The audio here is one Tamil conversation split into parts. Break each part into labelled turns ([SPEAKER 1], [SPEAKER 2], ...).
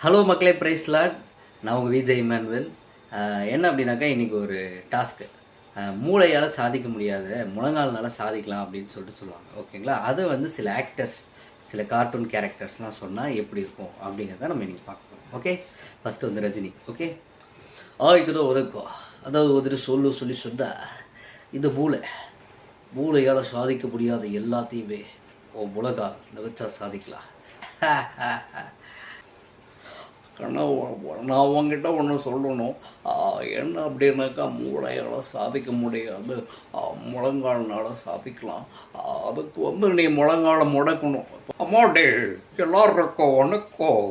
[SPEAKER 1] ஹலோ மக்களே, பிரைஸ் லார்ட். நான் உங்கள் விஜய் இமானுவேல். என்ன அப்படின்னாக்கா, இன்றைக்கி ஒரு டாஸ்க்கு. மூளையால் சாதிக்க முடியாத முழங்கால்னால சாதிக்கலாம் அப்படின்னு சொல்லுவாங்க. ஓகேங்களா? அதை வந்து சில ஆக்டர்ஸ், சில கார்ட்டூன் கேரக்டர்ஸ்லாம் சொன்னால் எப்படி இருக்கும் அப்படிங்கிறத நம்ம இன்றைக்கி பார்க்கணும். ஓகே, ஃபஸ்ட்டு வந்து ரஜினி. ஓகே, ஆய்க்குதோ உதக்கும், அதாவது வந்துட்டு சொல்லி சொன்னால் இந்த மூளையால் சாதிக்க முடியாத எல்லாத்தையுமே முழங்கால் நினைச்சா சாதிக்கலாம். நான் உங்ககிட்ட ஒன்று சொல்லணும். என்ன அப்படின்னாக்கா, மூளையால் சாதிக்க முடியாது, முழங்கால்னால சாதிக்கலாம். அதுக்கு வந்து நீ முழங்கால முடக்கணும். அம்மாடே எல்லாருக்கும் வணக்கம்.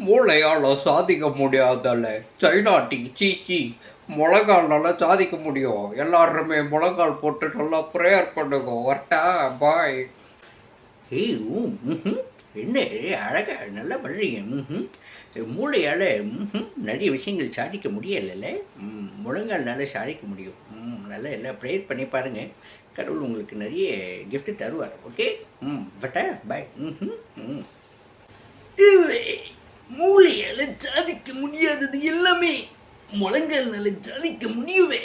[SPEAKER 1] மூளையால் சாதிக்க முடியாதல்ல சைனாட்டி சீச்சி, முழங்கால்னால சாதிக்க முடியும். எல்லாருமே முழங்கால் போட்டு நல்லா ப்ரேயர் பண்ணுங்க. வரட்டா, பாய். ஏய் என்ன அழகா நல்லா பண்ணுறீங்க. மூளையால் நிறைய விஷயங்கள் சாதிக்க முடியலைல்ல. முழங்கால்னால சாதிக்க முடியும். நல்லா எல்லாம் ப்ரேயர் பண்ணி பாருங்கள். கடவுள் உங்களுக்கு நிறைய கிஃப்ட் தருவார். ஓகே, பட்டா பாய். மூளையால் சாதிக்க முடியாதது எல்லாமே முழங்கால்னால சாதிக்க முடியுவே.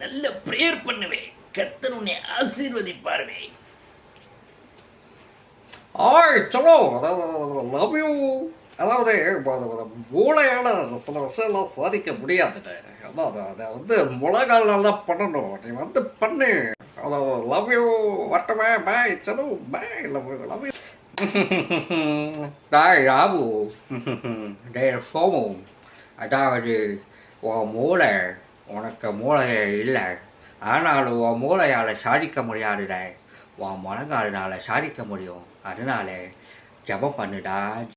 [SPEAKER 1] நல்ல ப்ரேயர் பண்ணுவேன். கர்த்தர் உன்னை ஆசீர்வதிப்பாருவே. சலோ லவ் யூ. அதாவது மூளையால் சில விஷயம்லாம் சாதிக்க முடியாதுட்ட. அதான் அதை வந்து முழங்கால்னால தான் பண்ணணும். நீ வந்து பண்ணு. அதாவது லவ் யூ. வரட்டுமே, பாய். சலோ பாய். Love you. டாய் ராபு, டே சோமு, அதாவது உன் மூளை, உனக்கு மூளையே இல்லை. ஆனாலும் உன் மூளையால் சாதிக்க முடியாதுடா. உன் முழங்கால்னால சாதிக்க முடியும். அதனால ஜபம் பண்ணுடா.